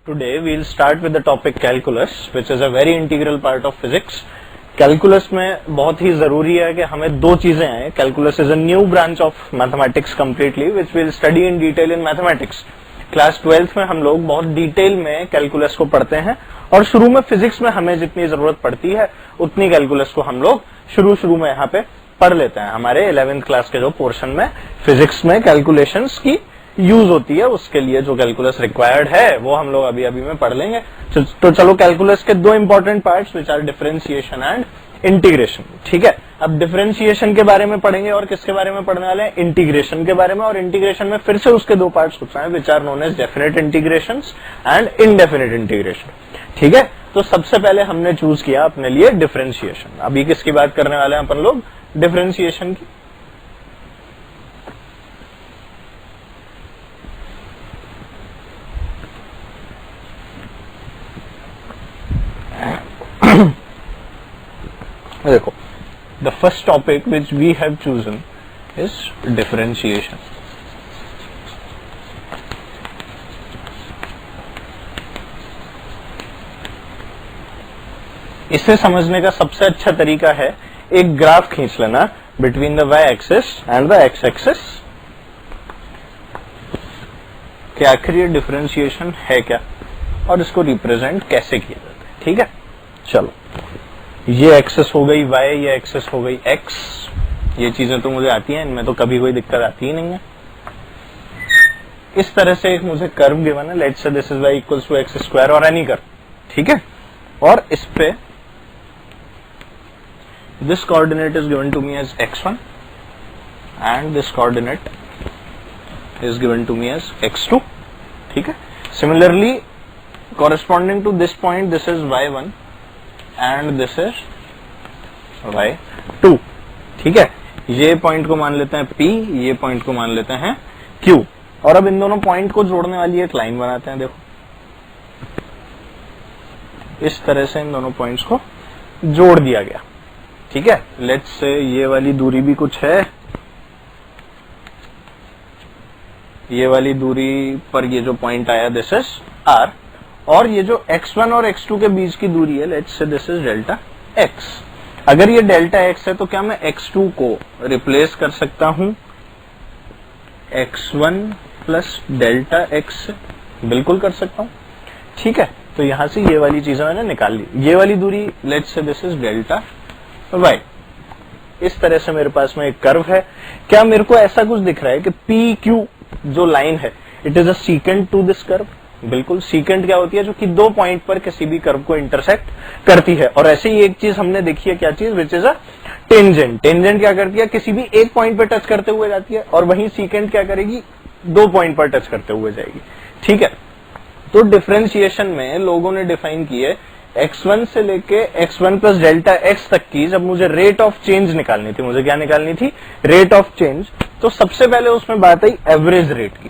Today we'll start with the topic calculus, which is a very integral part of physics. Calculus में बहुत ही जरूरी है कि हमें दो चीजें आए. Calculus is a new branch of mathematics completely which will study in detail in mathematics. Class 12th में हम लोग बहुत डिटेल में कैलकुलस को पढ़ते हैं और शुरू में फिजिक्स में हमें जितनी जरूरत पड़ती है उतनी कैलकुलस को हम लोग शुरू में यहाँ पे पढ़ लेते हैं. हमारे 11th क्लास के जो पोर्शन में फिजिक्स में कैलकुलेशंस की यूज होती है उसके लिए जो कैलकुलस रिक्वायर्ड है वो हम लोग अभी में पढ़ लेंगे. तो चलो कैलकुलस के दो important parts which are differentiation and integration. ठीक है, अब डिफरेंशिएशन के बारे में पढ़ेंगे और किसके बारे में पढ़ने वाले हैं, इंटीग्रेशन के बारे में. और इंटीग्रेशन में फिर से उसके दो पार्ट्स होते हैं which are known as definite integration and indefinite integration. ठीक है, तो सबसे पहले हमने चूज किया अपने लिए डिफरेंशिएशन. अभी किसकी बात करने वाले हैं अपन लोग, डिफरेंशिएशन की. देखो, the first topic which we have chosen is differentiation. इसे समझने का सबसे अच्छा तरीका है एक ग्राफ खींच लेना between the Y axis and the X axis कि आखिर ये डिफरेंशिएशन है क्या और इसको रिप्रेजेंट कैसे किया जाता है. ठीक है, चलो, ये एक्सेस हो गई y, ये एक्सेस हो गई x. ये चीजें तो मुझे आती हैं, इनमें तो कभी कोई दिक्कत आती ही नहीं है. इस तरह से एक मुझे कर्व गिवन है, let's say this is y equals to x square और एनी कर्व. ठीक है, और इस पे this coordinate is given to me as x1 and this coordinate is given to me as x2. ठीक है, similarly corresponding to this point this is y1 and this is y2. ठीक है, ये पॉइंट को मान लेते हैं P, ये पॉइंट को मान लेते हैं Q. और अब इन दोनों पॉइंट को जोड़ने वाली एक लाइन बनाते हैं. देखो, इस तरह से इन दोनों पॉइंट्स को जोड़ दिया गया. ठीक है, लेट्स से ये वाली दूरी भी कुछ है, ये वाली दूरी पर ये जो पॉइंट आया दिस इज R, और ये जो x1 और x2 के बीच की दूरी है let's say this is delta x. अगर ये डेल्टा x है तो क्या मैं x2 को रिप्लेस कर सकता हूं x1 प्लस डेल्टा x? बिल्कुल कर सकता हूं. ठीक है, तो यहां से ये वाली चीजें मैंने निकाल ली. ये वाली दूरी let's say this is delta y. इस तरह से मेरे पास में एक कर्व है. क्या मेरे को ऐसा कुछ दिख रहा है कि PQ जो लाइन है it is a secant to this curve? बिल्कुल. सीकेंट क्या होती है, जो कि दो पॉइंट पर किसी भी कर्व को इंटरसेक्ट करती है. और ऐसे ही एक चीज हमने देखी है, क्या चीज, which is a tangent. Tangent क्या करती है, किसी भी एक पॉइंट पर टच करते हुए जाती है, और वहीं सीकेंट क्या करेगी, दो पॉइंट पर टच करते हुए जाएगी. ठीक है, तो डिफरेंशिएशन में लोगों ने डिफाइन की है x1 से लेके x1 प्लस डेल्टा x तक की. जब मुझे रेट ऑफ चेंज निकालनी थी, मुझे क्या निकालनी थी, रेट ऑफ चेंज. तो सबसे पहले उसमें बात आई एवरेज रेट की.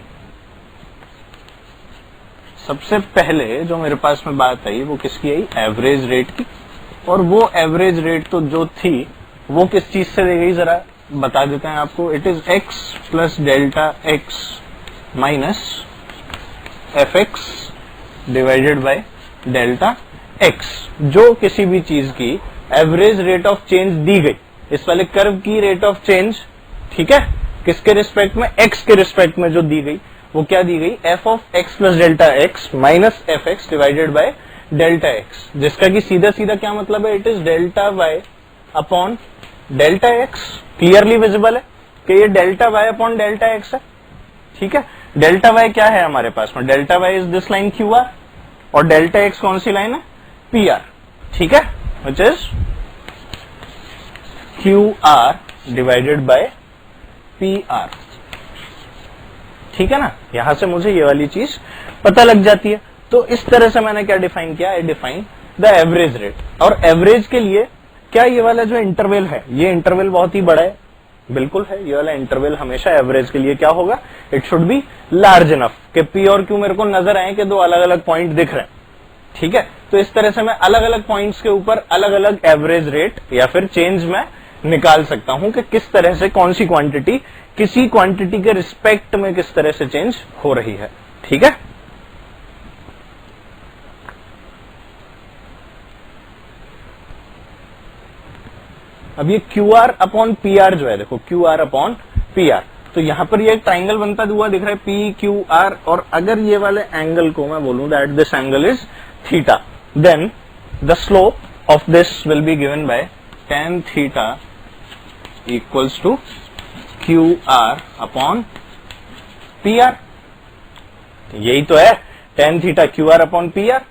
सबसे पहले जो मेरे पास में बात आई वो किसकी आई, एवरेज रेट की. और वो एवरेज रेट तो जो थी वो किस चीज से दी गई, जरा बता देते हैं आपको. It is x plus delta x minus F x divided by delta x. जो किसी भी चीज की average rate of change the गई, इस वाले कर्व की रेट ऑफ चेंज, ठीक है, किसके रिस्पेक्ट में, x के रिस्पेक्ट में जो दी गई वो क्या दी गई, f of x plus delta x minus F x divided by delta x. जिसका कि सीधा सीधा क्या मतलब है, it is delta y upon delta x. Clearly visible है कि ये delta y upon delta x है. ठीक है, डेल्टा y क्या है हमारे पास में, delta y is this line QR और डेल्टा x कौन सी लाइन है, PR. ठीक है, which is QR divided by PR. ठीक है ना, यहां से मुझे ये वाली चीज पता लग जाती है. तो इस तरह से मैंने क्या डिफाइन किया, I define the average rate. और एवरेज के लिए क्या ये वाला जो इंटरवल है, ये इंटरवल बहुत ही बड़ा है, बिल्कुल है. ये वाला इंटरवल हमेशा एवरेज के लिए क्या होगा, it should be large enough कि P और Q मेरे को नजर आए कि दो अलग अलग पॉइंट दिख रहे हैं. ठीक है, तो इस तरह से मैं अलग अलग पॉइंट्स के ऊपर अलग अलग एवरेज रेट या फिर चेंज में निकाल सकता हूं कि किस तरह से कौन सी क्वांटिटी किसी क्वांटिटी के रिस्पेक्ट में किस तरह से चेंज हो रही है। ठीक है, अब ये Q R upon P are जो है, देखो Q R upon P are, तो यहां पर ये एक ट्राइंगल बनता हुआ दिख रहा है पी क्यू आर, और अगर ये वाले एंगल को मैं बोलूं that this angle is theta, then the slope of this will be given by tan theta equals to Q R upon P R. यही तो है tan theta Q R upon P R,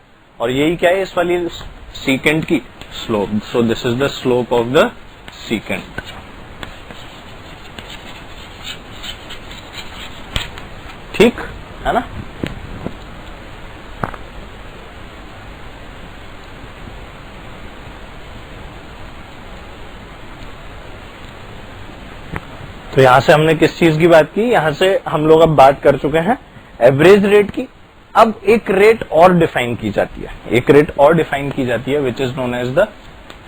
और यही क्या है इस वाली सीकेंट की slope. So this is the slope of the secant. ठीक है ना। तो यहां से हमने किस चीज की बात की, यहां से हम लोग अब बात कर चुके हैं एवरेज रेट की। अब एक रेट और डिफाइन की जाती है, एक रेट और डिफाइन की जाती है which is known as the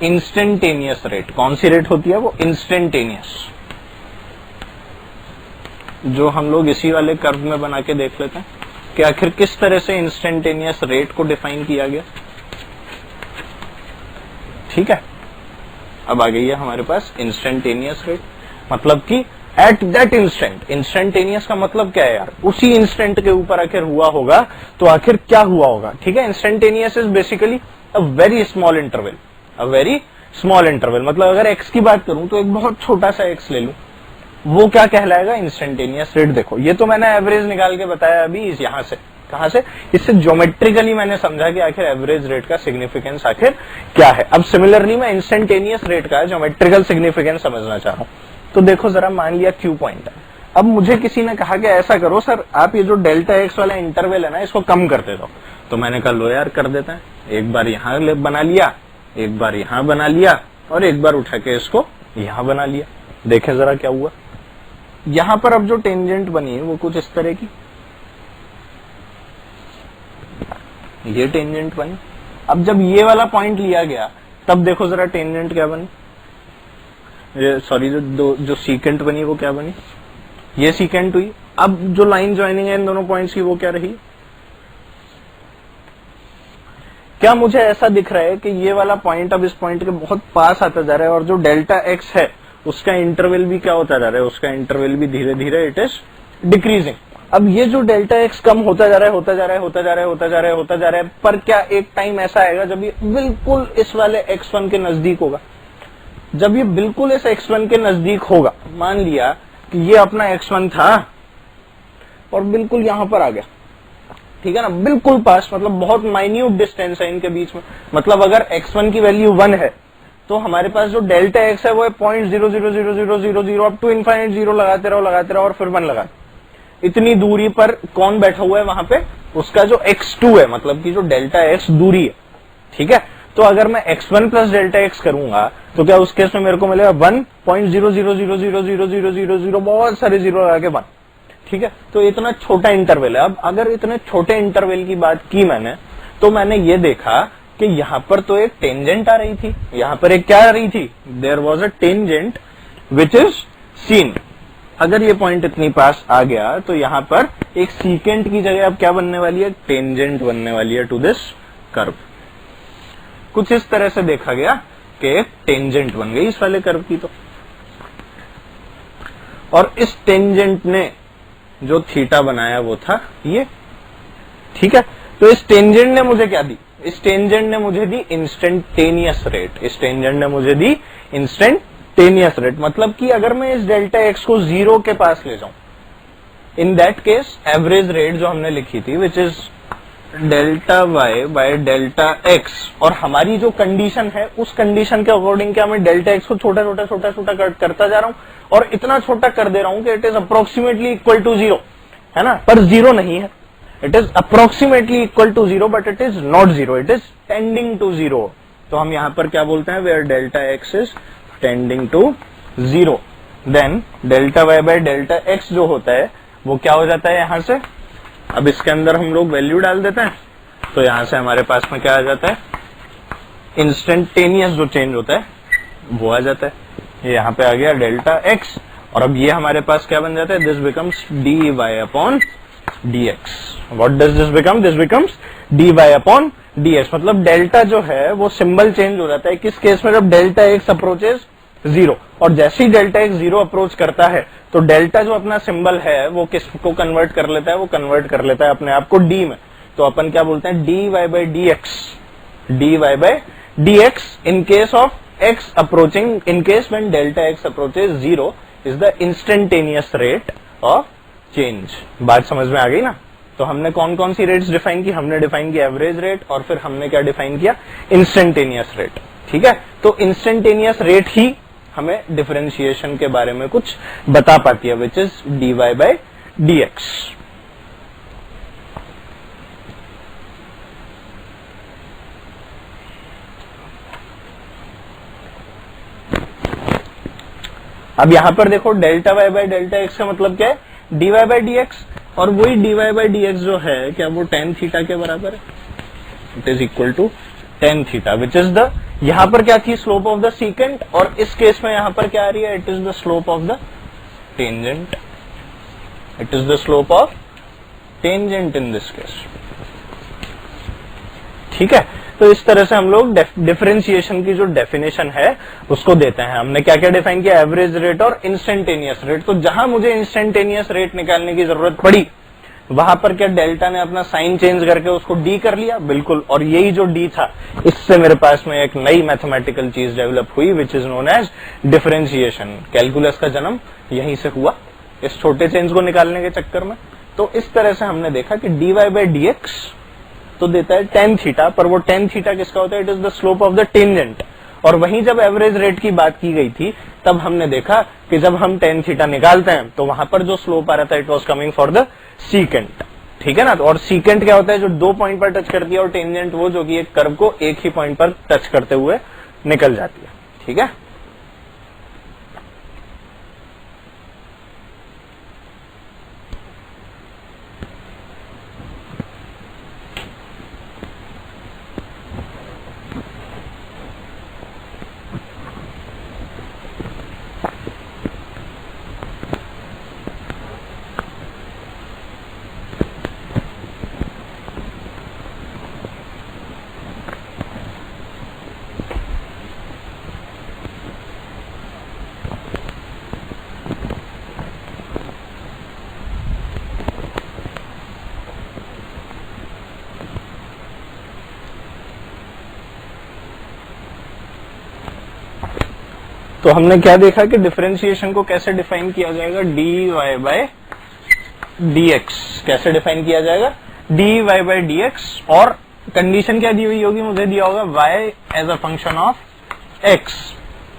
instantaneous rate. कौन सी रेट होती है वो? इंस्टेंटेनियस, जो हम लोग इसी वाले कर्व में बना के देख लेते हैं कि आखिर किस तरह से इंस्टेंटेनियस रेट को डिफाइन किया गया। ठीक है, अब आ गई है हमारे पास इंस्टेंटेनियस रेट, मतलब कि एट दैट इंस्टेंट। इंस्टेंटेनियस का मतलब क्या है यार? उसी इंस्टेंट के ऊपर आखिर हुआ होगा तो आखिर क्या हुआ होगा। ठीक है, instantaneous is basically a very small interval, a very small interval. मतलब अगर एक्स की बात करूं तो एक बहुत छोटा सा एक्स ले लूं, वो क्या कहलाएगा? Instantaneous rate. देखो ये तो मैंने एवरेज निकाल के बताया अभी यहां से, कहां से? इससे ज्योमेट्रिकली मैंने समझा कि आखिर एवरेज रेट का सिग्निफिकेंस आखिर क्या है। अब सिमिलरली मैं इंस्टेंटेनियस रेट का ज्योमेट्रिकल सिग्निफिकेंस समझना चाह रहा हूं। तो देखो जरा, मान लिया क्यू पॉइंट है, अब मुझे किसी ने कहा कि ऐसा करो सर, आप ये जो डेल्टा एक्स वाला इंटरवल है ना, इसको कम कर दे दो। तो मैंने कहा लो यार कर देते हैं, एक बार यहां बना लिया, एक बार यहां बना लिया, और एक बार उठा के इसको यहां बना लिया। देखें जरा क्या हुआ। यहां पर अब जो टेंजेंट बनी है वो कुछ इस तरह की, ये टेंजेंट बनी। अब जब ये वाला पॉइंट लिया गया तब देखो जरा टेंजेंट क्या बनी, सॉरी जो सीकेंट बनी वो क्या बनी, ये सीकेंट हुई। अब जो लाइन ज्वाइनिंग है इन दोनों पॉइंट्स की वो क्या रही? क्या मुझे ऐसा दिख रहा है कि ये वाला पॉइंट अब इस पॉइंट के बहुत पास आता जा रहा है, और जो डेल्टा एक्स है उसका इंटरवल भी क्या होता जा रहा है? उसका इंटरवल भी धीरे धीरे इट इज डिक्रीजिंग। अब ये जो डेल्टा एक्स कम होता जा रहा है, होता जा रहा है, होता जा रहा है, होता जा रहा है, होता जा रहा है, पर क्या एक टाइम ऐसा आएगा जब ये बिल्कुल इस वाले x1 के नजदीक होगा? जब ये बिल्कुल इस x1 के नजदीक होगा, मान लिया कि ये अपना x1 था और बिल्कुल यहां पर आ गया, ठीक है ना, बिल्कुल पास, मतलब बहुत माइन्यूट डिस्टेंस है इनके बीच में। मतलब अगर x1 की वैल्यू 1 है तो हमारे पास जो डेल्टा एक्स है वो 0.00000 अप टू इनफाइनाइट 0 लगाते रहो और फिर 1 लगा। इतनी दूरी पर कौन बैठा हुआ है वहां पे? उसका जो x2 है, मतलब कि जो डेल्टा एक्स दूरी है। ठीक है, तो अगर मैं x1 प्लस डेल्टा एक्स करूंगा तो क्या उस केस में मेरे को मिलेगा 1.0000000, बहुत सारे जीरो लगा के 1। ठीक है, तो इतना छोटा इंटरवल है। अब अगर इतने छोटे इंटरवल की बात की मैंने, तो मैंने ये देखा कि यहां पर तो एक टेंजेंट आ रही थी, यहां पर एक क्या आ रही थी? There was a tangent which is seen. अगर ये पॉइंट इतनी पास आ गया तो यहां पर एक सीकेंट की जगह अब क्या बनने वाली है? टेंजेंट बनने वाली है टू दिस कर्व। कुछ इस तरह से देखा गया कि एक टेंजेंट बन गई इस वाले कर्व की। तो और इस टेंजेंट ने जो थीटा बनाया वो था ये। ठीक है, तो इस टेंजेंट ने मुझे क्या दी? इस टेंजेंट ने मुझे दी इंस्टेंटेनियस रेट। इस टेंजेंट ने मुझे दी इंस्टेंटेनियस रेट, मतलब कि अगर मैं इस डेल्टा एक्स को 0 के पास ले जाऊं, in that case average rate जो हमने लिखी थी which is delta y by delta x, और हमारी जो कंडीशन है उस कंडीशन के अकॉर्डिंग क्या मैं डेल्टा एक्स को छोटा छोटा करता जा रहा हूं, और इतना छोटा कर दे रहा हूं कि it is approximately equal to 0, है ना, पर 0 नहीं है। It is approximately equal to 0 but it is not 0, it is tending to 0। तो हम यहां पर क्या बोलते हैं? Where delta x is tending to 0, then delta y by delta x जो होता है वो क्या हो जाता है यहां से? अब इसके अंदर हम लोग वैल्यू डाल देते हैं, तो यहां से हमारे पास में क्या आ जाता है? इंस्टेंटेनियस जो चेंज होता है वो आ जाता है। ये यहां पे आ गया डेल्टा एक्स, और अब ये हमारे पास क्या बन जाता है? This becomes d y upon d x. What does this become? This becomes d y upon d x. मतलब डेल्टा जो है वो सिंबल चेंज हो जाता है। किस केस में? जब डेल्टा एक्स अप्रोचेज जीरो, और जैसे ही डेल्टा एक्स जीरो अप्रोच करता है तो डेल्टा जो अपना सिंबल है वो किसको कन्वर्ट कर लेता है, वो कन्वर्ट कर लेता है अपने आप को डी में। तो अपन क्या बोलते हैं, dy by D x in case of x approaching, in case when delta x approaches zero is the instantaneous rate of change. बात समझ में आ गई ना। तो हमने कौन कौन सी रेट्स डिफाइन की, हमने डिफाइन किया एवरेज रेट, और फिर हमने क्या डिफाइन किया, इंस्टेंटेनियस रेट। ठीक है, तो इंस्टेंटेनियस रेट ही हमें डिफरेंशिएशन के बारे में कुछ बता पाती है, which is dy by D x. अब यहां पर देखो delta y by delta x का मतलब क्या है, dy बाई डी एक्स, और वही dy बाई डी एक्स जो है क्या वो tan थीटा के बराबर है, it is equal to tan theta, which is the, यहां पर क्या थी, स्लोप ऑफ द सीकेंट, और इस केस में यहां पर क्या आ रही है, it is the slope of the tangent, it is the slope of tangent in this case. ठीक है, तो इस तरह से हम लोग डिफरेंशिएशन की जो डेफिनेशन है उसको देते हैं। हमने क्या क्या डिफाइन किया, एवरेज रेट और इंस्टेंटेनियस रेट। तो जहां मुझे इंस्टेंटेनियस रेट निकालने की जरूरत पड़ी वहां पर क्या डेल्टा ने अपना साइन चेंज करके उसको डी कर लिया, बिल्कुल, और यही जो डी था इससे मेरे पास में एक नई मैथमेटिकल चीज डेवलप हुई which is known as differentiation. Calculus का जन्म यहीं से हुआ, इस छोटे चेंज को निकालने के चक्कर में। तो इस तरह से हमने देखा कि dy बाई डी एक्स तो देता है tan थीटा, पर वो tan थीटा किसका होता है, it is the slope of the tangent. और वहीं जब एवरेज रेट की बात की गई थी तब हमने देखा कि जब हम tan थीटा निकालते हैं तो वहां पर जो स्लोप आ रहा था it was coming for the secant. ठीक है ना, और सीकेंट क्या होता है, जो दो पॉइंट पर टच करती है, और टेंजेंट वो जो कि एक कर्व को एक ही पॉइंट पर टच करते हुए निकल जाती है। ठीक है, तो हमने क्या देखा कि डिफरेंशिएशन को कैसे डिफाइन किया जाएगा, dy बाई डी एक्स कैसे डिफाइन किया जाएगा, dy बाई डी एक्स, और कंडीशन क्या दी हुई होगी, मुझे दिया होगा y as a function of x।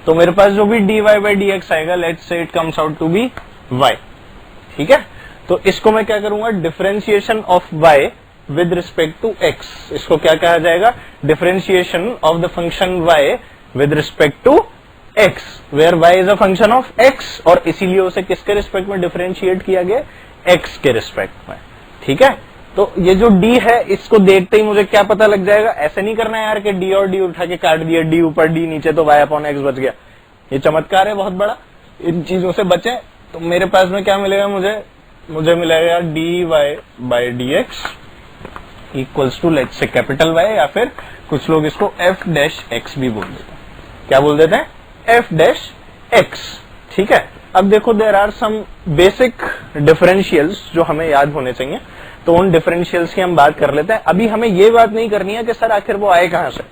तो मेरे पास जो भी dy बाई डी एक्स आएगा, let's say it comes out to be y। ठीक है, तो इसको मैं क्या करूंगा, differentiation of y with respect to x। इसको क्या कहा जाएगा, differentiation of the function y with respect to x, where y is a function of x, और इसीलिए उसे किसके रिस्पेक्ट में डिफरेंशिएट किया गया, x के रिस्पेक्ट में। ठीक है, तो ये जो d है इसको देखते ही मुझे क्या पता लग जाएगा, ऐसे नहीं करना है यार कि d और d उठा के काट दिया, d ऊपर d नीचे तो y अपॉन x बच गया। ये चमत्कार है बहुत बड़ा, इन चीजों से बचे। तो मेरे पास में क्या मिलेगा, मुझे मिलेगा dy by D x equals to let's say capital Y, या फिर कुछ लोग इसको f डैश x भी बोल देते हैं। क्या बोल देते हैं, f डैश x। ठीक है, अब देखो there are some basic differentials जो हमें याद होने चाहिए, तो उन डिफरेंशियल्स की हम बात कर लेते हैं। अभी हमें ये बात नहीं करनी है कि सर आखिर वो आए कहां से,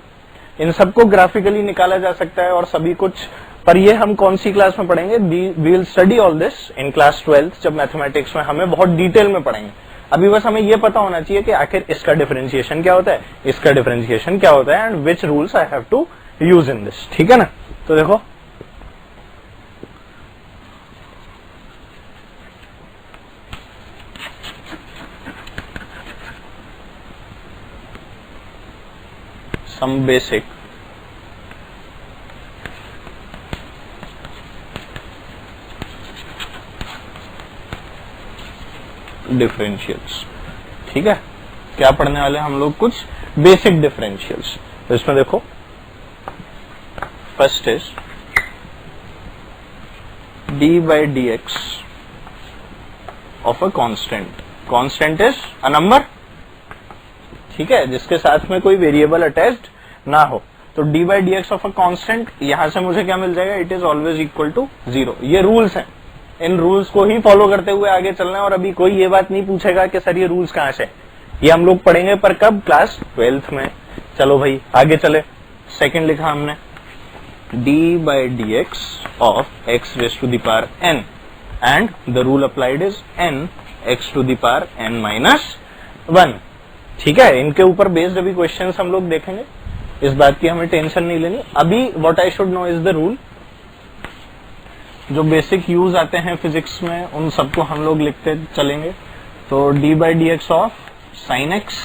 इन सबको ग्राफिकली निकाला जा सकता है और सभी कुछ, पर ये हम कौन सी क्लास में पढ़ेंगे, we will study all this in class 12, जब मैथमेटिक्स में हमें बहुत डिटेल में पढ़ेंगे। अभी बस हमें ये पता होना चाहिए कि आखिर इसका डिफरेंशिएशन क्या होता है, इसका डिफरेंशिएशन क्या होता है, and which rules I have to use in this. ठीक है ना, तो देखो some basic डिफरेंशियल्स। ठीक है, क्या पढ़ने वाले हम लोग, कुछ बेसिक डिफरेंशियल्स। तो इसमें देखो first is dy by D x of a constant. Constant is a number, ठीक है, जिसके साथ में कोई वेरिएबल अटैच्ड ना हो। तो d by D x of a constant, यहां से मुझे क्या मिल जाएगा, it is always equal to 0। ये रूल्स हैं, इन रूल्स को ही फॉलो करते हुए आगे चलना है। और अभी कोई ये बात नहीं पूछेगा कि सर ये रूल्स कहां से, ये हम लोग पढ़ेंगे पर कब, क्लास 12th में। चलो भाई आगे चले। सेकंड लिखा हमने d by D x of x raise to the power n and the rule applied is n x to the power n minus 1। ठीक है, इनके ऊपर बेस्ड अभी क्वेश्चंस हम लोग देखेंगे, इस बात की हमें टेंशन नहीं लेनी। अभी what I should know is the rule. जो बेसिक यूज आते हैं फिजिक्स में उन सबको हम लोग लिखते चलेंगे। तो d by D x of sine x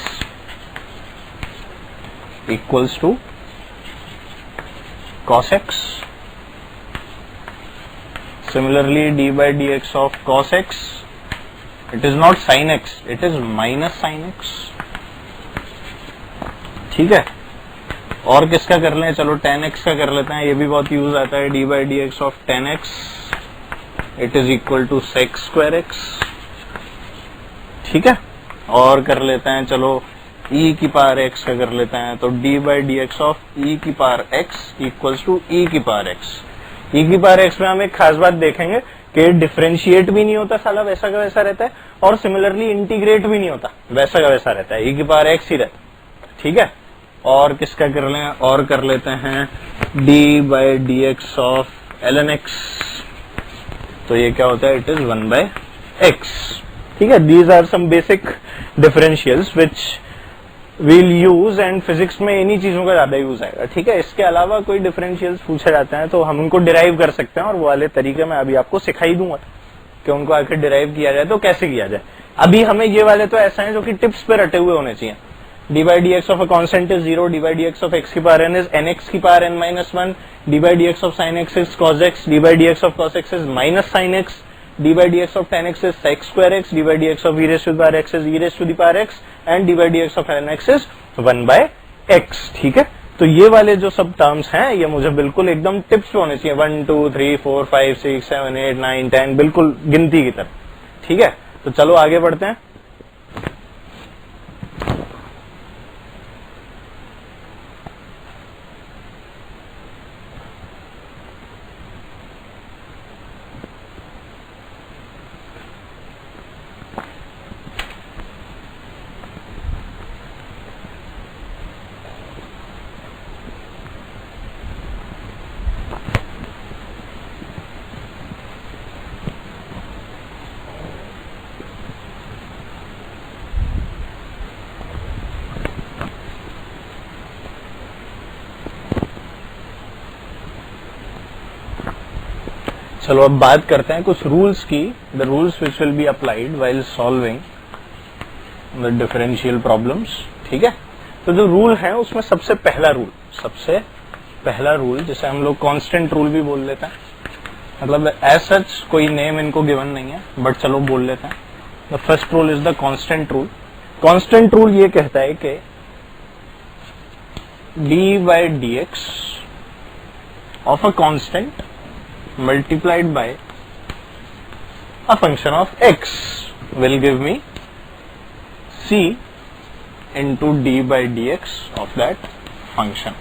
equals to cos x, similarly d by dx of cos x, it is not sin x, it is minus sin x। ठीक है, और किसका कर लें, चलो tan x का कर लेते हैं, ये भी बहुत यूज आता है। d by dx of tan x it is equal to sec square x। ठीक है, और कर लेते हैं चलो e की पावर x का कर लेते हैं, तो d by D x of e की power x equals to e की पावर x। e की पावर x में हम एक खास बात देखेंगे कि डिफरेंशिएट भी नहीं होता साला, वैसा का वैसा रहता है, और सिमिलरली इंटीग्रेट भी नहीं होता, वैसा का वैसा रहता है, e की पावर x ही रहता है। ठीक है, और किसका कर लें, और कर लेते हैं d by D x of ln x, तो ये क्या होता है, इट इज 1 बाय x। ठीक है, these are some basic differentials which we'll use, and physics में इन्हीं चीजों का ज्यादा यूज आएगा। ठीक है, इसके अलावा कोई डिफरेंशियल्स पूछे जाते हैं तो हम उनको डिराइव कर सकते हैं, और वो वाले तरीके मैं अभी आपको सिखाई दूंगा कि उनको आखिर डिराइव किया जाए तो कैसे किया जाए। अभी हमें ये वाले तो ऐसा है जो कि टिप्स पे रटे हुए होने चाहिए। D by D x of a constant is 0, d by D x of x की power n is n x की power n minus 1, d by D x of sine x is cos x, d by D x of cos x is minus sine x, d by dx of tan x is sec square x, d by dx of e raised to the power x is e raised to the power x, and d by dx of ln x is 1 by x। ठीक है, तो ये वाले जो सब terms हैं ये मुझे बिल्कुल एकदम टिप्स पे होने चाहिए, 1 2 3 4 5 6 7 8 9 10, बिल्कुल गिनती की तरह। ठीक है, तो चलो आगे बढ़ते हैं। चलो अब बात करते हैं कुछ रूल्स की, the rules which will be applied while solving the differential problems. ठीक है, तो जो रूल है उसमें सबसे पहला रूल जिसे हम लोग कांस्टेंट रूल भी बोल लेते हैं, मतलब एज सच कोई नेम इनको गिवन नहीं है बट चलो बोल लेते हैं। The first rule is the constant rule. Constant rule ये कहता है कि d by D x of a constant multiplied by a function of x will give me c into d by dx of that function।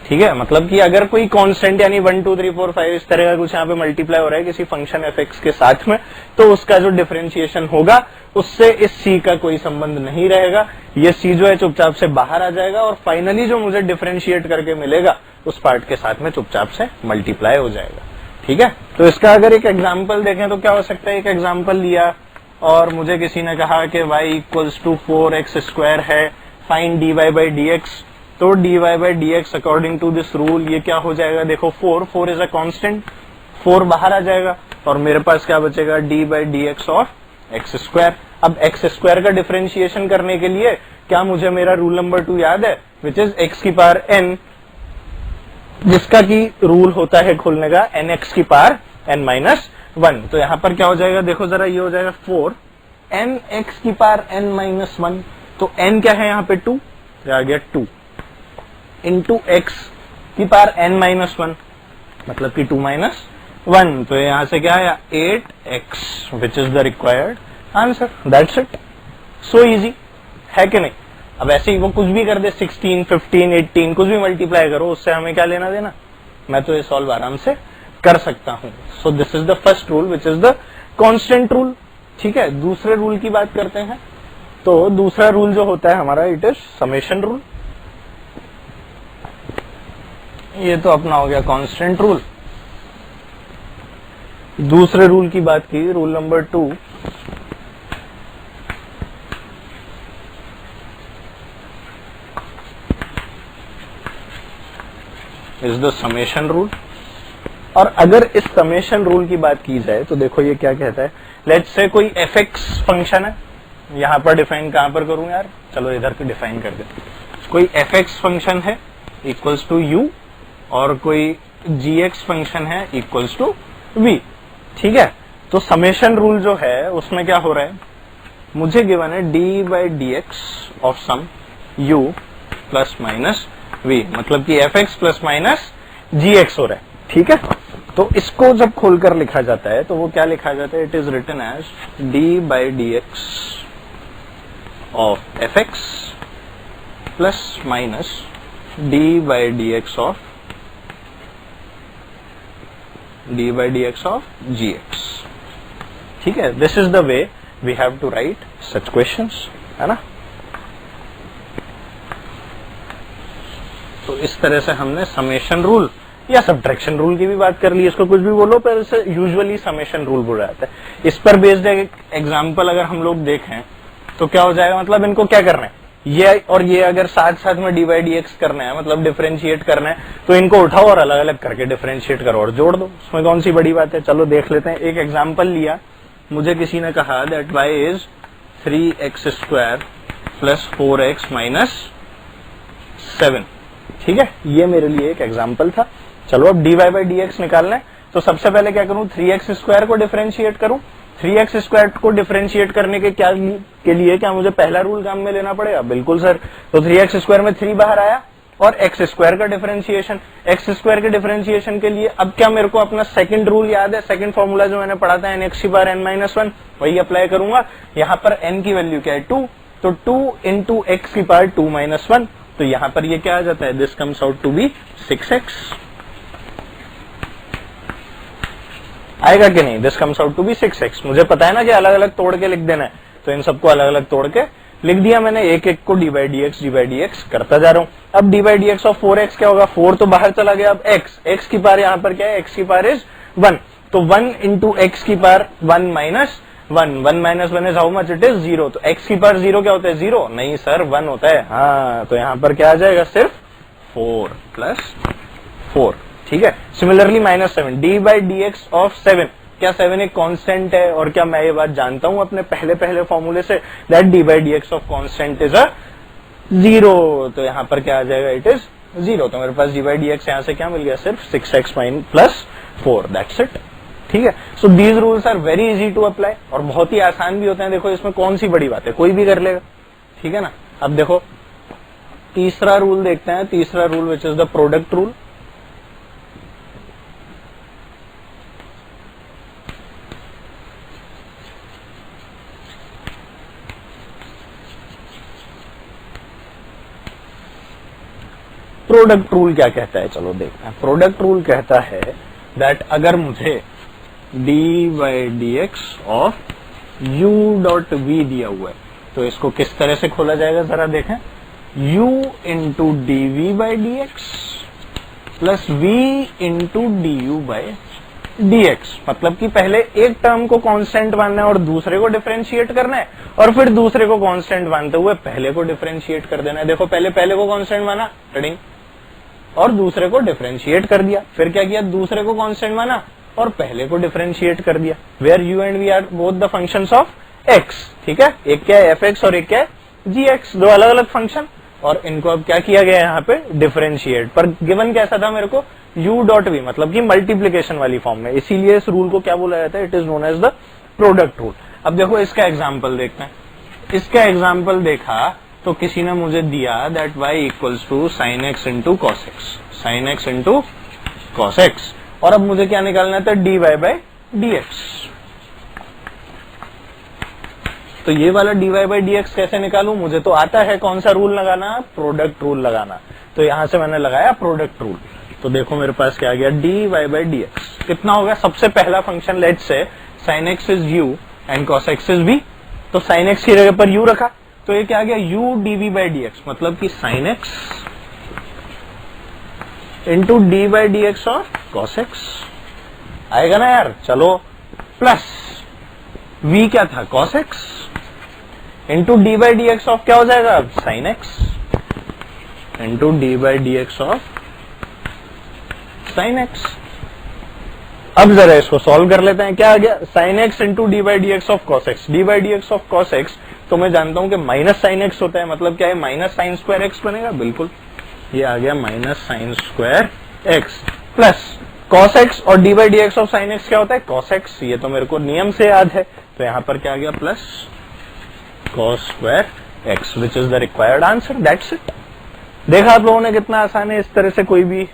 ठीक है, मतलब कि अगर कोई कांस्टेंट यानी 1 2 3 4 5 इस तरह का कुछ यहाँ पे मल्टीप्लाई हो रहा है किसी फंक्शन f(x) के साथ में, तो उसका जो डिफरेंशिएशन होगा उससे इस c का कोई संबंध नहीं रहेगा। ये c जो है चुपचाप से बाहर आ जाएगा और फाइनली जो मुझे डिफरेंशिएट करके मिलेगा उस पार्ट के साथ में चुपचाप से मल्टीप्लाई हो जाएगा। ठीक है, तो इसका अगर एक एग्जाम्पल देखें तो क्या हो सकता है, एक एग्जाम्पल लिया और मुझे किसी ने कहा कि y equals to 4x square है, find dy by D x, तो dy by D x according to this rule ये क्या हो जाएगा, देखो 4 इज अ कांस्टेंट, 4 बाहर आ जाएगा और मेरे पास क्या बचेगा, D by D x of x square. अब एक्स स्क्वायर का डिफरेंशिएशन करने के लिए क्या मुझे मेरा रूल नंबर 2 याद है, विच इज x की पावर n, जिसका की रूल होता है खोलने का nx की पावर n माइनस 1। तो यहां पर क्या हो जाएगा, देखो जरा, ये हो जाएगा 4 nx की पावर n माइनस 1, तो n क्या है यहाँ पे 2, आ गया 2 इंटू एक्स की पावर n माइनस 1, मतलब कि 2 माइनस 1, तो यहां से क्या आया 8x which is the required answer. That's it, so easy है कि नहीं। अब ऐसे ही वो कुछ भी कर दे, 16, 15, 18 कुछ भी मल्टीप्लाई करो, उससे हमें क्या लेना देना, मैं तो ये सॉल्व आराम से कर सकता हूं। सो this is the first rule which is the constant rule. ठीक है, दूसरे रूल की बात करते हैं। तो दूसरा रूल जो होता है हमारा, इट इज समेशन रूल। ये तो अपना हो गया कांस्टेंट रूल। दूसरे रूल की बात की, rule number 2, is the summation rule. और अगर इस समेशन रूल की बात की जाए तो देखो ये क्या कहता है, लेट्स से कोई एफ एक्स फंक्शन है, यहां पर डिफाइन कहां पर करूं यार, चलो इधर पे डिफाइन कर दे। कोई एफ एक्स फंक्शन है इक्वल्स टू यू और कोई जी एक्स फंक्शन है इक्वल्स टू वी। ठीक है, तो समेशन रूल जो है उसमें क्या हो रहा है, मुझे गिवन है d by D x of sum u plus minus v, मतलब कि f x plus minus g x हो रहा है। ठीक है, तो इसको जब खोलकर लिखा जाता है तो वो क्या लिखा जाता है, it is written as d by D x of f x plus minus d by D x of g x. ठीक है, this is the way we have to write such questions, है ना। तो इस तरह से हमने समेशन रूल या सब्ट्रैक्शन रूल की भी बात कर ली, इसको कुछ भी बोलो, पर इसे यूजुअली समेशन रूल बोला जाता है। इस पर बेस्ड एक एग्जांपल अगर हम लोग देखें तो क्या हो जाएगा, मतलब इनको क्या करना है, ये और ये अगर साथ साथ में डी बाई डी एक्स करना है, मतलब डिफरेंशिएट करना है, तो इनको उठाओ और अलग अलग करके डिफरेंशिएट करो और जोड़ दो, उसमें कौन सी बड़ी बात है। चलो देख लेते हैं। एक एग्जाम्पल लिया, मुझे किसी ने कहा that y is 3x² plus 4x minus 7। ठीक है, ये मेरे लिए एक एग्जाम्पल था। चलो अब dy बाई डी एक्स निकालना है, तो सबसे पहले क्या करूं, 3x² को डिफरेंशिएट करूं। 3x² को डिफरेंशिएट करने के लिए क्या मुझे पहला रूल काम में लेना पड़ेगा? बिल्कुल सर। तो 3x² में 3 बाहर आया और x² का डिफरेंशिएशन, x² के डिफरेंशिएशन के लिए अब क्या मेरे को अपना सेकंड रूल याद है, सेकंड फॉर्मूला जो मैंने पढ़ा था nx⁻n-1, वही अप्लाई करूंगा। यहाँ पर n की वैल्यू क्या है, 2, तो 2 इंटू एक्स की पावर 2-1, तो यहाँ पर ये क्या आ जाता है, this comes out to be 6x। आएगा कि नहीं, this comes out to be 6x। मुझे पता है ना कि अलग अलग तोड़ के लिख देना है, तो इन सबको अलग अलग तोड़ के लिख दिया मैंने, एक एक को डी बाई डी एक्स करता जा रहा हूं। अब D by D x of 4x क्या होगा, 4 तो बाहर चला गया, अब x की पावर यहाँ पर क्या है, x की पावर इज 1, तो 1 इंटू एक्स की power 1-1 minus 1 is how much, it is 0। तो x की पावर 0 क्या होता है, 0 नहीं सर 1 होता है। हाँ, तो यहाँ पर क्या आ जाएगा, सिर्फ 4 प्लस 4। ठीक है, similarly -7 D by D x of 7, क्या 7 एक कांस्टेंट है, और क्या मैं ये बात जानता हूं अपने पहले फॉर्मूले say that D by D x of constant is 0, तो यहां पर क्या आ जाएगा, इट इज 0। तो मेरे पास डी बाई डी एक्स यहां से क्या मिल गया, सिर्फ 6x प्लस 4, दैट्स इट। ठीक है, so these rules are very easy to apply और बहुत ही आसान भी होते हैं। देखो इसमें कौन सी बड़ी बात है, कोई भी कर लेगा। ठीक है ना। अब देखो तीसरा रूल देखते हैं, तीसरा rule which is the product rule. Product rule क्या कहता है, चलो देखते हैं। प्रोडक्ट रूल कहता है दैट अगर मुझे d by D x of u dot v दिया हुआ है, तो इसको किस तरह से खोला जाएगा जरा देखें, u into d v by D x plus v into d u by D x. मतलब कि पहले एक टर्म को कांस्टेंट मानना है और दूसरे को डिफरेंशिएट करना है, और फिर दूसरे को कांस्टेंट मानते हुए पहले को डिफरेंशिएट कर देना है। देखो पहले को कांस्टेंट माना रीडिंग और दूसरे को डिफरेंशिएट कर दिया, फिर क्या किया, दूसरे को कांस्टेंट माना और पहले को डिफरेंशिएट कर दिया। Where u and v are both the functions of x. ठीक है, एक क्या है एफ एक्स और एक क्या है जी एक्स, दो अलग अलग फंक्शन, और इनको अब क्या किया गया यहाँ पे, डिफरेंशिएट। पर गिवन कैसा था मेरे को, u डॉट वी, मतलब कि मल्टीप्लीकेशन वाली फॉर्म में, इसीलिए इस रूल को क्या बोला जाता है, it is known as the product rule. अब देखो इसका एग्जाम्पल देखते हैं। इसका एग्जाम्पल देखा तो किसी ने मुझे दिया that y equals to sine x into cos x, sine x into cos x, और अब मुझे क्या निकालना था, d y by D x. तो ये वाला dy बाई डी एक्स कैसे निकालूं? मुझे तो आता है कौन सा रूल लगाना, प्रोडक्ट रूल लगाना। तो यहां से मैंने लगाया प्रोडक्ट रूल। तो देखो मेरे पास क्या आ गया, dy बाई डी एक्स कितना होगा? सबसे पहला function let's say sin x is u and cos x is v, तो sin x की जगह पर u रखा, तो ये क्या आ गया, u dv by D x, मतलब कि sin x into d by D x और cos x आएगा ना यार। चलो प्लस v क्या था, cos x into d by D x of क्या हो जाएगा, sin x into d by D x of sin x। अब जरा इसको सॉल्व कर लेते हैं। क्या आ गया, sin x into d by D x of cos x। D by D x of cos x तो मैं जानता हूं कि माइनस sin x होता है, मतलब क्या है, माइनस साइन स्क्वायर x बनेगा। बिल्कुल, ये आ गया minus sine square x plus cos x और d by D x of sin x क्या होता है, cos x। ये तो मेरे को नियम से याद है, तो यहां पर क्या आ गया, plus cos square x which is the required answer, that's it. देखा आप लोगों ने कितना आसान है इस तरह से कोई भी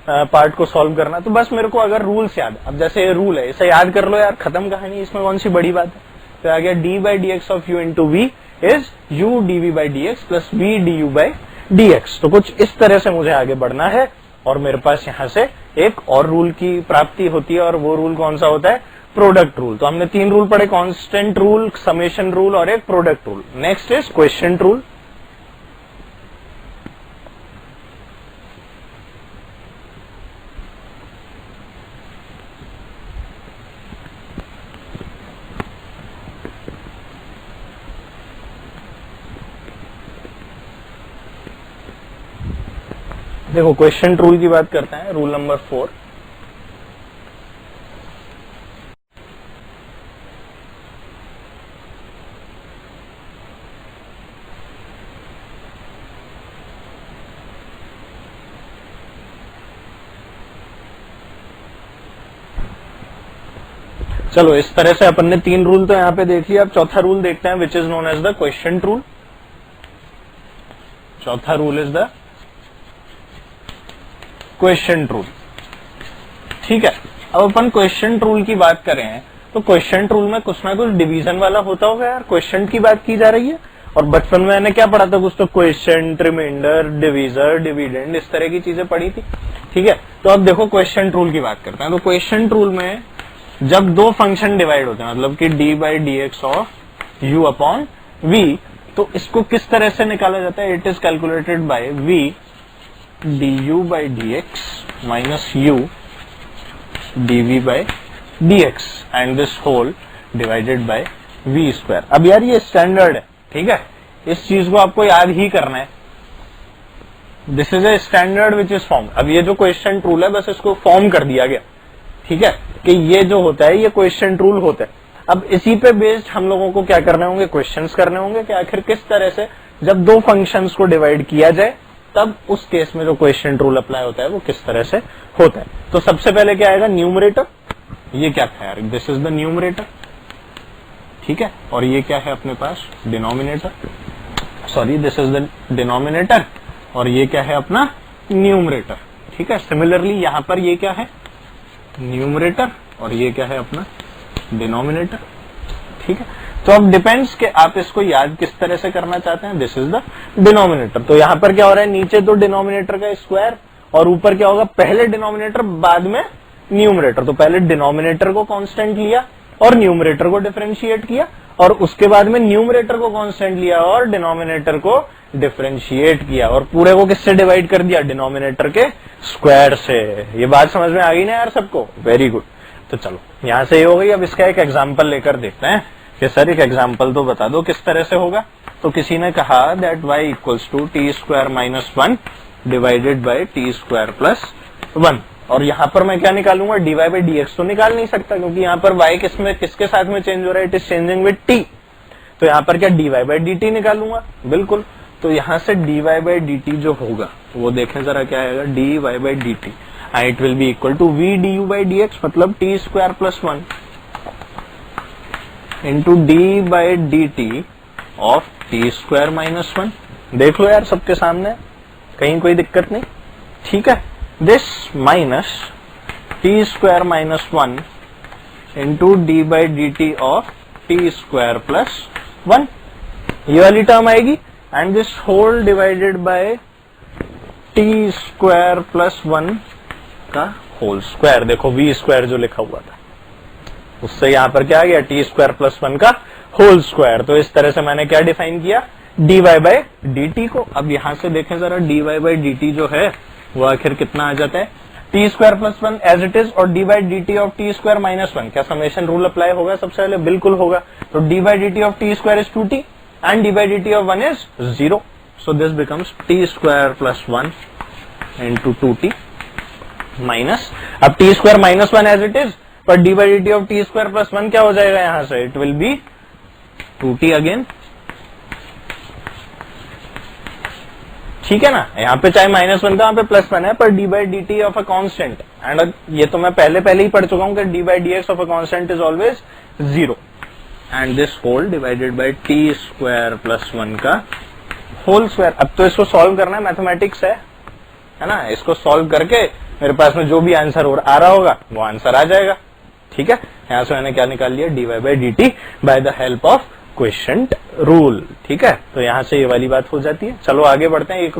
पार्ट को सॉल्व करना। तो बस मेरे को अगर रूल्स याद, अब जैसे ये रूल है इसे याद कर लो यार, खत्म कहानी, इसमें कौन सी बड़ी बात है। तो आ गया d by D x of u into v is u d v by D x plus v d u by D x. तो कुछ इस तरह से मुझे आगे बढ़ना है और मेरे पास यहां से एक और रूल की प्राप्ति होती है, और वो रूल कौन सा होता है, प्रोडक्ट रूल। तो हमने 3 रूल पढ़े, कांस्टेंट रूल, समेशन रूल और एक product rule. Next is question rule. देखो क्वेश्चन रूल की बात करते हैं, रूल नंबर 4। चलो इस तरह से अपन ने 3 रूल तो यहां पे देख लिया। अब चौथा रूल देखते हैं, which is known as the quotient rule. चौथा rule is the quotient rule, ठीक है। अब अपन क्वेश्चन रूल की बात करें तो क्वेश्चन रूल में कुछ ना कुछ डिवीजन वाला होता होगा यार। क्वेश्चन की बात की जा रही है, और बचपन में मैंने क्या पढ़ा था, कुछ तो क्वेश्चन, रिमाइंडर, डिवीजर, डिविडेंड, इस तरह की चीजें पढ़ी थी, ठीक है। तो अब देखो क्वेश्चन रूल की बात करते हैं। तो क्वेश्चन रूल में जब 2 फंक्शन डिवाइड होते हैं, मतलब कि d by D x of u upon v, तो इसको किस तरह से निकाला जाता है, it is calculated by v d u by D x minus u d v by D x and this whole divided by v square. अब यार ये स्टैंडर्ड है, ठीक है, इस चीज को आपको याद ही करना है। This is a standard which is form. अब ये जो क्वेश्चन रूल है बस इसको फॉर्म कर दिया गया, ठीक है, कि ये जो होता है ये क्वेश्चन रूल होता है। अब इसी पे बेस्ड हम लोगों को क्या करने होंगे, क्वेश्चंस करने होंगे कि आखिर किस तरह से जब 2 फंक्शंस को डिवाइड किया जाए तब उस केस में जो क्वेश्चन रूल अप्लाई होता है वो किस तरह से होता है। तो सबसे पहले क्या आएगा, न्यूमरेटर। ये क्या था यार, दिस इज द न्यूमरेटर, ठीक है, और ये क्या है अपने पास, denominator. Sorry, this is the denominator और ये क्या है अपना न्यूमरेटर, ठीक है। सिमिलरली यहां पर ये क्या है, न्यूमरेटर, और ये क्या है अपना डिनोमिनेटर, ठीक है। तो अब डिपेंड्स कि आप इसको याद किस तरह से करना चाहते हैं। This is the denominator. तो यहां पर क्या हो रहा है, नीचे तो डिनोमिनेटर का स्क्वायर और ऊपर क्या होगा, पहले डिनोमिनेटर बाद में न्यूमरेटर। तो पहले डिनोमिनेटर को कांस्टेंट लिया और न्यूमरेटर को डिफरेंशिएट किया, और उसके बाद में न्यूमरेटर को कांस्टेंट लिया और डिनोमिनेटर को डिफरेंशिएट किया, और पूरे को किससे डिवाइड कर दिया, डिनोमिनेटर के स्क्वायर से। ये बात समझ में आ गई ना यार सबको, वेरी गुड। तो चलो यहां से ये हो गई। अब इसका एक एग्जाम्पल लेकर देखते हैं कि सर एक एग्जाम्पल तो बता दो किस तरह से होगा। तो किसी ने कहा that y equals to t square minus 1 divided by t square plus 1, और यहां पर मैं क्या निकालूंगा, dy बाई डी एक्स तो निकाल नहीं सकता क्योंकि यहां पर y किसके साथ में चेंज हो रहा है, it is changing with t। तो यहां पर क्या dy बाई डी टी निकालूंगा, बिल्कुल। तो यहां से dy बाई डी टी जो होगा वो देखें जरा क्या आएगा, dy by d t it will be equal to v d u by D x, मतलब t square plus 1 into d by d t of t square minus 1। देख लो यार सबके सामने, कहीं कोई दिक्कत नहीं, ठीक है। This minus t square minus 1 into d by d t of t square plus 1, ये वाली टर्म आएगी and this whole divided by t square plus 1 का होल स्क्वायर। देखो वी स्क्वायर जो लिखा हुआ था उससे यहां पर क्या आ गया, टी स्क्वायर प्लस 1 का होल स्क्वायर। तो इस तरह से मैंने क्या डिफाइन किया, dy बाय dt को। अब यहां से देखें जरा, dy बाय dt जो है वो आखिर कितना आ जाता है, t square plus 1 as it is, और d by d t of t square minus 1। क्या समेशन रूल अप्लाई होगा सबसे पहले? बिल्कुल होगा। तो d by d t of t square is 2t and d by d t of 1 is 0। So this becomes t square plus 1 into 2t minus, अब t square minus 1 as it is, पर d by d t of t square plus 1 क्या हो जाएगा यहां से, it will B 2t again. ठीक है ना, यहाँ पे चाहे माइनस 1 था, यहाँ पे प्लस 1 है, पर d by d t of a constant, and ये तो मैं पहले ही पढ़ चुका हूं कि d by D x of a constant is always 0 and this whole divided by t square plus 1 का होल स्क्वायर। अब तो इसको सॉल्व करना है, मैथमेटिक्स है ना, इसको सॉल्व करके मेरे पास में जो भी आंसर आ रहा होगा वो आंसर आ जाएगा। ठीक है, यहां से मैंने क्या निकाल लिया, d y by d t by the help of question rule. ठीक है, तो यहां से ये वाली बात हो जाती है। चलो आगे बढ़ते हैं। एक